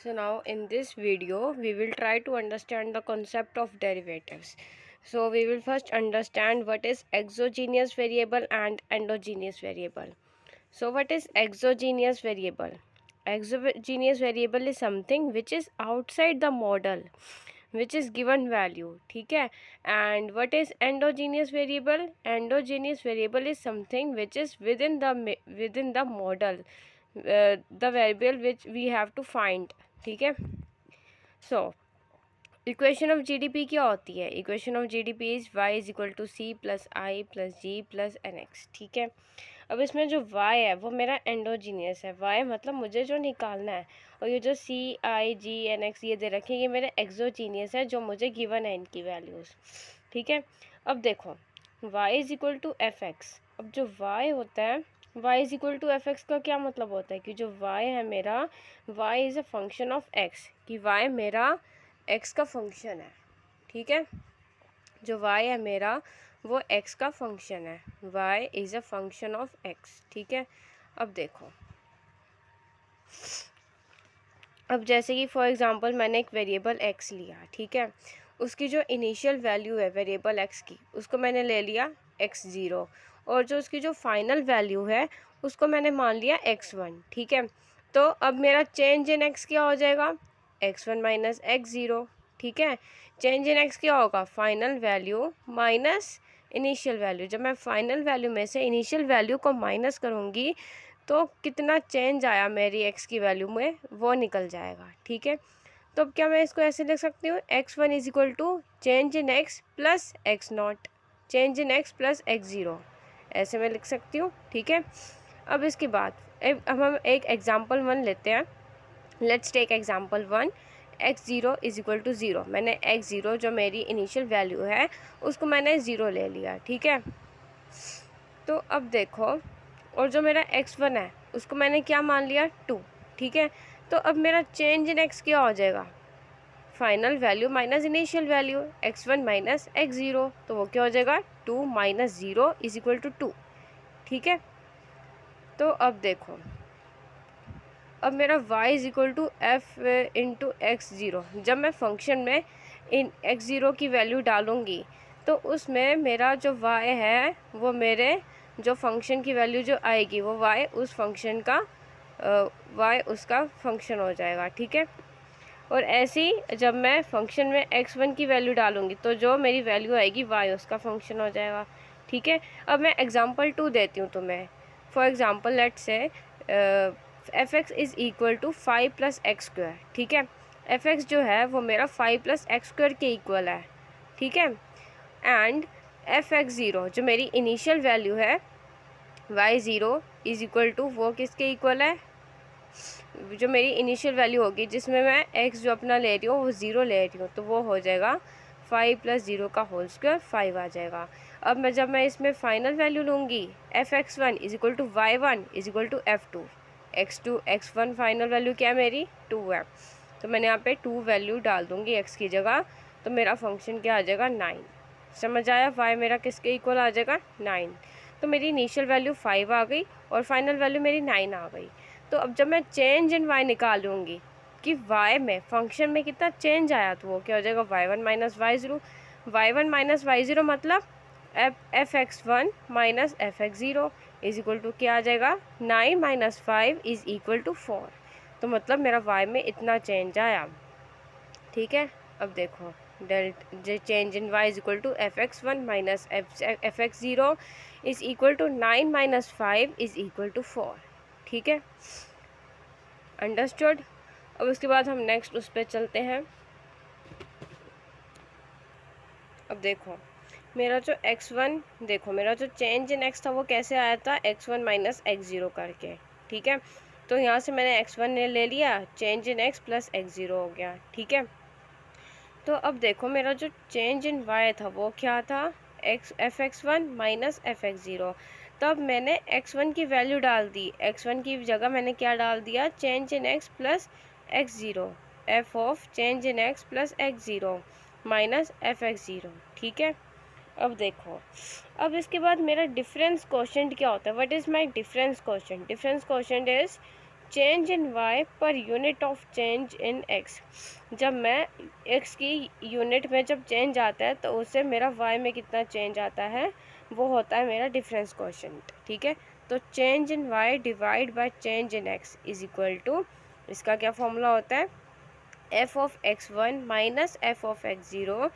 So now in this video we will try to understand the concept of derivatives. So we will first understand what is exogenous variable and endogenous variable. So what is exogenous variable? Exogenous variable is something which is outside the model, which is given value, ठीक है. And what is endogenous variable? Endogenous variable is something which is within the model, the variable which we have to find, ठीक है. So equation of GDP क्या होती है? Equation of GDP is y is equal to C plus I plus G plus N X, ठीक है. अब इसमें जो y है वो मेरा एंडोजीनियस है. y मतलब मुझे जो निकालना है, और ये जो सी आई जी एन एक्स ये दे रखे हैं ये मेरे एक्सोजीनियस है जो मुझे गिवन है इनकी वैल्यूज़, ठीक है. अब देखो y is equal to F X. अब जो y होता है y is equal to F X का क्या मतलब होता है कि जो y है मेरा, y is a function of x, कि y मेरा x का फंक्शन है, ठीक है. जो y है मेरा वो x का फंक्शन है. y is a function of x, ठीक है. अब देखो, अब जैसे कि फॉर एग्जांपल मैंने एक वेरिएबल x लिया, ठीक है. उसकी जो इनिशियल वैल्यू है वेरिएबल x की, उसको मैंने ले लिया x0, और जो उसकी जो फाइनल वैल्यू है उसको मैंने मान लिया x1, ठीक है. तो अब मेरा चेंज इन x क्या हो जाएगा? x1 माइनस x0, ठीक है. चेंज इन x क्या होगा? Final value minus initial value. जब मैं फाइनल वैल्यू में से इनिशियल वैल्यू को माइनस करूँगी तो कितना चेंज आया मेरी x की वैल्यू में वो निकल जाएगा, ठीक है. तो अब क्या मैं इसको ऐसे लिख सकती हूँ, x1 is equal to change in x plus x0, change in x plus x0, ऐसे मैं लिख सकती हूँ, ठीक है. अब इसके बाद अब हम एक एग्जांपल 1 लेते हैं. Let's take example 1. x0 is equal to 0. मैंने x0 जो मेरी इनिशियल वैल्यू है उसको मैंने 0 ले लिया, ठीक है. तो अब देखो, और जो मेरा x1 है उसको मैंने क्या मान लिया? 2, ठीक है. तो अब मेरा चेंज इन x क्या हो जाएगा? Final value minus initial value, x1 minus x0, तो वो क्या हो जाएगा? 2 माइनस 0 इज इक्वल टू 2, ठीक है. तो अब देखो, अब मेरा y is equal to F into x0. जब मैं फंक्शन में इन x0 की वैल्यू डालूँगी तो उसमें मेरा जो y है वो मेरे जो फंक्शन की वैल्यू जो आएगी वो y उस फंक्शन का y उसका फंक्शन हो जाएगा, ठीक है. और ऐसे ही जब मैं फंक्शन में x1 की वैल्यू डालूँगी तो जो मेरी वैल्यू आएगी y उसका फंक्शन हो जाएगा, ठीक है. अब मैं एग्जांपल 2 देती हूँ तुम्हें. For example let's say F X is equal to 5 plus X square, ठीक है. एफ एक्स जो है वो मेरा 5 प्लस एक्स स्क्वायर के इक्वल है, ठीक है. एंड एफ एक्स ज़ीरो जो मेरी इनिशियल वैल्यू है y0 इज़ इक्वल टू वो किसके इक्वल है? जो मेरी इनिशियल वैल्यू होगी जिसमें मैं x जो अपना ले रही हूँ वो 0 ले रही हूँ, तो वो हो जाएगा 5 प्लस 0 का होल स्क्वायर 5 आ जाएगा. अब जब मैं इसमें फाइनल वैल्यू लूँगी f(x1) is equal to y1 is equal to f2. x1 final value क्या है मेरी? 2 है, तो मैंने यहाँ पे 2 वैल्यू डाल दूँगी x की जगह, तो मेरा फंक्शन क्या आ जाएगा? 9. समझ आया? y मेरा किसके इक्वल आ जाएगा? 9. तो मेरी इनिशियल वैल्यू 5 आ गई और फाइनल वैल्यू मेरी 9 आ गई. तो अब जब मैं चेंज इन y निकालूँगी कि y में फंक्शन में कितना चेंज आया, तो वो क्या हो जाएगा? y1 minus y0. y1 minus y0 मतलब f(x1) minus f(x0) is equal to क्या आ जाएगा? 9 माइनस 5 इज इक्वल टू 4. तो मतलब मेरा y में इतना चेंज आया, ठीक है. अब देखो, change in y is equal to f(x1) minus f(x0) is equal to 9 minus 5 is equal to 4, ठीक है. अंडरस्टूड. अब उसके बाद हम नेक्स्ट उस पर चलते हैं. अब देखो मेरा जो x1, देखो मेरा जो चेंज इन x था वो कैसे आया था? x1 माइनस x0 करके, ठीक है. तो यहाँ से मैंने x1 ने ले लिया, change in x plus x0 हो गया, ठीक है. तो अब देखो मेरा जो चेंज इन y था वो क्या था? f(x1) minus f(x0). तब मैंने x1 की वैल्यू डाल दी, x1 की जगह मैंने क्या डाल दिया? Change in x plus x0, f of change in x plus x0 minus f(x0), ठीक है. अब देखो, अब इसके बाद मेरा डिफरेंस कोशेंट क्या होता है? What is my difference quotient? Difference quotient is change in Y per unit of change in X. जब मैं एक्स की यूनिट में जब चेंज आता है तो उससे मेरा वाई में कितना चेंज आता है, वो होता है मेरा डिफरेंस कोएफिशिएंट। ठीक है, तो change in Y divide by change in x is equal to, इसका क्या फॉर्मूला होता है, F of X one minus F of x zero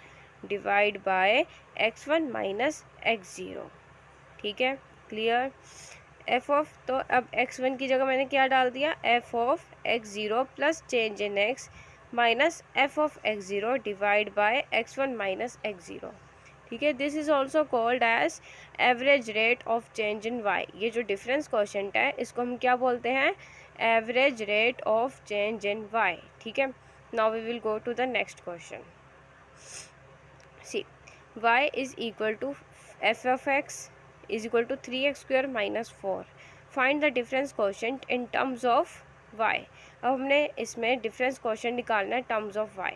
divide by X one minus x zero. ठीक है, क्लियर। एफ ऑफ, तो अब x one की जगह मैंने क्या डाल दिया, F of x zero plus change in x minus F of x zero divide by X one minus x zero. ठीक है, this is also called as average rate of change in Y. ये जो difference question है इसको हम क्या बोलते हैं, average rate of change in Y. ठीक है, now we will go to the next question. See, y is equal to f of x is equal to 3x square minus 4. Find the difference quotient in terms of y. अब हमने इसमें difference question निकालना है terms of y।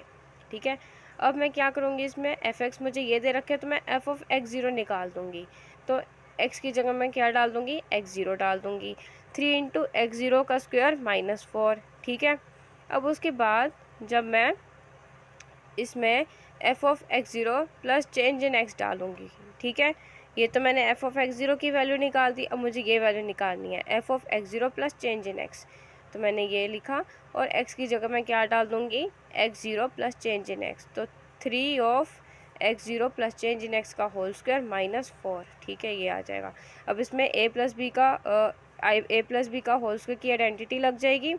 ठीक है, अब मैं क्या करूँगी, इसमें f(x) मुझे ये दे रखे तो मैं f of x0 निकाल दूँगी। तो x की जगह मैं क्या डाल दूँगी, x0 डाल दूँगी। 3 इंटू x0 का स्क्वायर माइनस 4। ठीक है, अब उसके बाद जब मैं इसमें F of x zero plus change in x डालूंगी। ठीक है, ये तो मैंने एफ ऑफ एक्स ज़ीरो की वैल्यू निकाल दी, अब मुझे ये वैल्यू निकालनी है F of x zero plus change in x. तो मैंने ये लिखा और एक्स की जगह मैं क्या डाल दूँगी, x zero plus change in x. तो 3 of x zero plus change in x का होल स्क्वायर माइनस 4। ठीक है, ये आ जाएगा। अब इसमें ए प्लस बी का होल स्क्वायर की आइडेंटिटी लग जाएगी,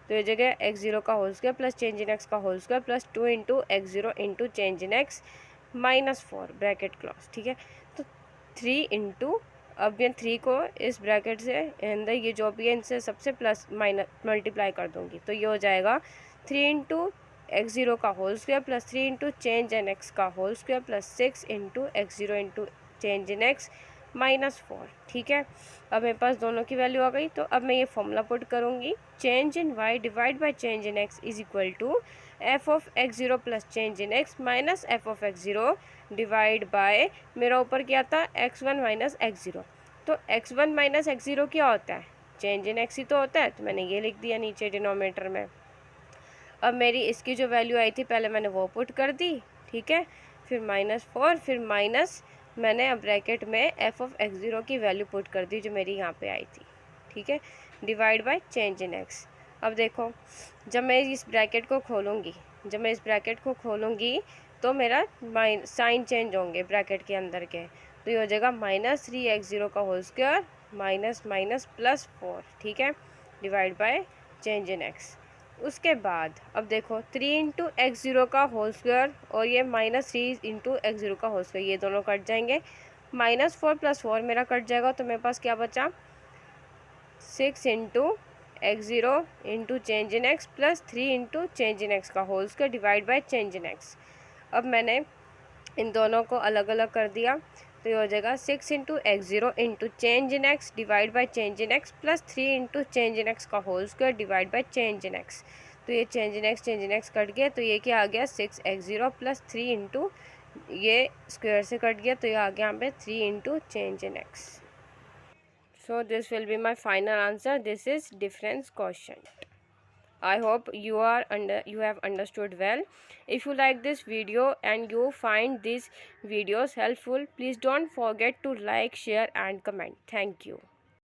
तो ये जगह एक्स ज़ीरो का whole square plus change in x का whole square plus 2 into x zero into change in x minus 4 bracket close. ठीक है, तो 3 इंटू, अब ये 3 को इस ब्रैकेट से अंदर ये जो भी है इनसे सबसे प्लस माइनस मल्टीप्लाई कर दूंगी, तो ये हो जाएगा 3 इंटू एक्स ज़ीरो का whole square plus 3 into change in x का whole square plus 6 into x zero into change in x minus 4। ठीक है, अब मेरे पास दोनों की वैल्यू आ गई, तो अब मैं ये फॉर्मूला पुट करूँगी, change in Y divide by change in x is equal to f of x zero plus change in x minus F of x zero divide by, मेरा ऊपर क्या था, x one minus x zero. तो x one minus x zero क्या होता है, change in x ही तो होता है, तो मैंने ये लिख दिया नीचे डिनोमिनेटर में। अब मेरी इसकी जो वैल्यू आई थी पहले मैंने वो पुट कर दी। ठीक है, फिर माइनस 4, फिर माइनस मैंने अब ब्रैकेट में एफ ऑफ एक्स ज़ीरो की वैल्यू पुट कर दी जो मेरी यहाँ पे आई थी। ठीक है, divide by change in x. अब देखो, जब मैं इस ब्रैकेट को खोलूँगी तो मेरा साइन चेंज होंगे ब्रैकेट के अंदर के, तो ये हो जाएगा माइनस 3x0 का whole square minus minus plus 4। ठीक है, divide by change in X. उसके बाद अब देखो 3 इंटू एक्स ज़ीरो का होल स्क्वायर और ये माइनस 3 इंटू एक्स ज़ीरो का होल स्क्वायर, ये दोनों कट जाएंगे, माइनस 4 प्लस 4 मेरा कट जाएगा, तो मेरे पास क्या बचा, 6 into x zero into change in x plus 3 into change in x का whole square divide by change in x. अब मैंने इन दोनों को अलग अलग कर दिया, तो ये हो जाएगा 6 into x zero into change in x divide by change in x plus 3 into change in x का whole square divide by change in x. तो ये चेंज इन एक्स कट गया, तो ये क्या आ गया, 6x0 प्लस 3 इंटू ये square से कट गया, तो ये आ गया यहाँ पे 3 into change in x. So this will be my final answer, this is difference question. I hope you have understood well. If you like this video and you find these videos helpful, please don't forget to like, share and comment. Thank you.